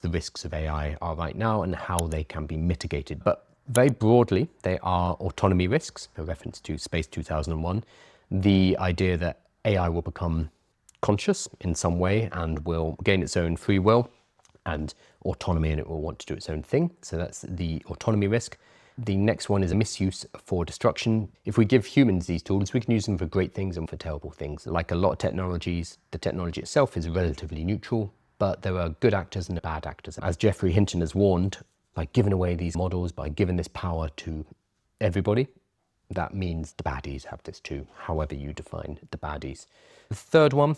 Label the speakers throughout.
Speaker 1: the risks of AI are right now and how they can be mitigated. But very broadly, they are autonomy risks, a reference to Space 2001, the idea that AI will become conscious in some way and will gain its own free will and autonomy, and it will want to do its own thing. So that's the autonomy risk. The next one is a misuse for destruction. If we give humans these tools, we can use them for great things and for terrible things. Like a lot of technologies, the technology itself is relatively neutral, but there are good actors and bad actors. As Geoffrey Hinton has warned, by giving away these models, by giving this power to everybody, that means the baddies have this too, however you define the baddies. The third one,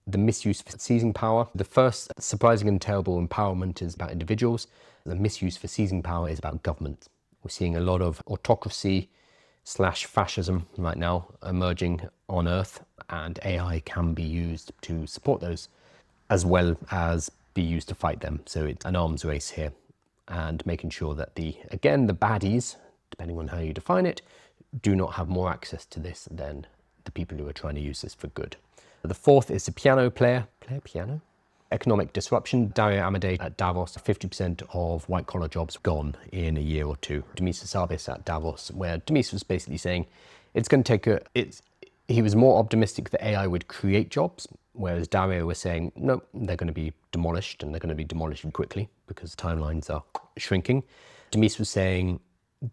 Speaker 1: the misuse for seizing power. The first, surprising and terrible empowerment, is about individuals. The misuse for seizing power is about government. We're seeing a lot of autocracy / fascism right now emerging on Earth, and AI can be used to support those as well as be used to fight them. So it's an arms race here, and making sure that the baddies, depending on how you define it, do not have more access to this than the people who are trying to use this for good. The fourth is the piano player. Piano? Economic disruption. Dario Amodei at Davos, 50% of white-collar jobs gone in a year or two. Demis Hassabis at Davos, where Demis was basically saying it's going to take he was more optimistic that AI would create jobs, whereas Dario was saying, no, they're going to be demolished, and they're going to be demolished quickly because timelines are shrinking. Demis was saying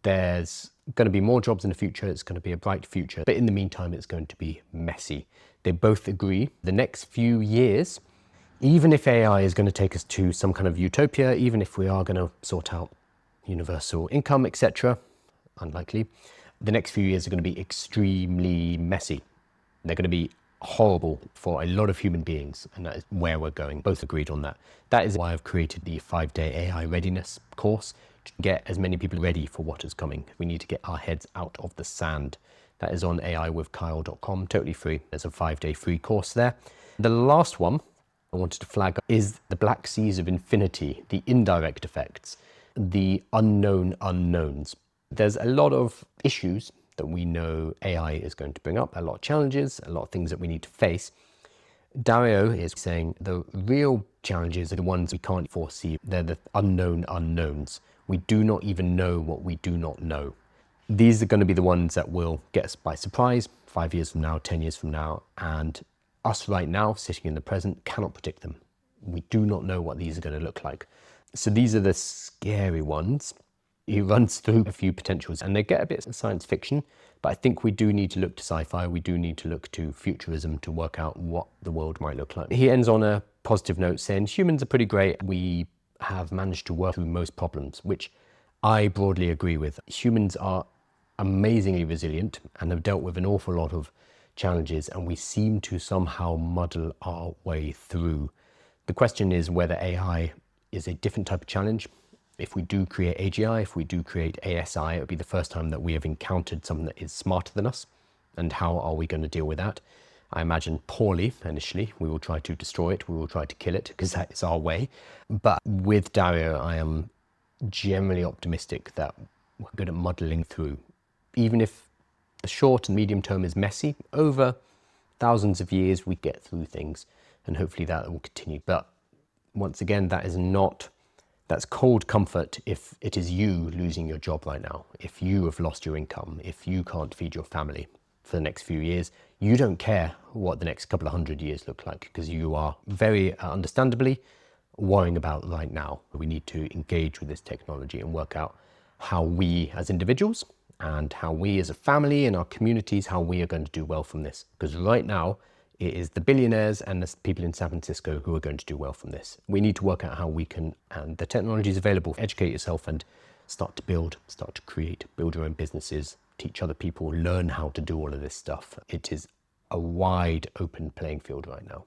Speaker 1: there's going to be more jobs in the future, it's going to be a bright future, but in the meantime, it's going to be messy. They both agree the next few years, even if AI is going to take us to some kind of utopia, even if we are going to sort out universal income, etc., unlikely, the next few years are going to be extremely messy. They're going to be horrible for a lot of human beings, and that is where we're going. Both agreed on that. That is why I've created the 5-day AI readiness course, to get as many people ready for what is coming. We need to get our heads out of the sand. That is on aiwithkyle.com, totally free. There's a 5-day free course there. The last one I wanted to flag is the black seas of infinity, the indirect effects, the unknown unknowns. There's a lot of issues that we know AI is going to bring up, a lot of challenges, a lot of things that we need to face. Dario is saying the real challenges are the ones we can't foresee. They're the unknown unknowns. We do not even know what we do not know. These are going to be the ones that will get us by surprise 5 years from now, 10 years from now, and us right now, sitting in the present, cannot predict them. We do not know what these are going to look like. So these are the scary ones. He runs through a few potentials, and they get a bit of science fiction, but I think we do need to look to sci-fi. We do need to look to futurism to work out what the world might look like. He ends on a positive note saying humans are pretty great. We have managed to work through most problems, which I broadly agree with. Humans are amazingly resilient and have dealt with an awful lot of challenges, and we seem to somehow muddle our way through. The question is whether AI is a different type of challenge. If we do create AGI, if we do create ASI, it would be the first time that we have encountered something that is smarter than us. And how are we going to deal with that? I imagine poorly initially. We will try to destroy it. We will try to kill it, because that is our way. But with Dario, I am generally optimistic that we're good at muddling through. Even if the short and medium term is messy, over thousands of years we get through things, and hopefully that will continue. But once again, that's cold comfort if it is you losing your job right now, if you have lost your income, if you can't feed your family for the next few years. You don't care what the next couple of 100 years look like, because you are very understandably worrying about right now. We need to engage with this technology and work out how we as individuals and how we as a family and our communities, how we are going to do well from this. Because right now, it is the billionaires and the people in San Francisco who are going to do well from this. We need to work out how we can, and the technology is available. Educate yourself and start to build, start to create, build your own businesses, teach other people, learn how to do all of this stuff. It is a wide open playing field right now.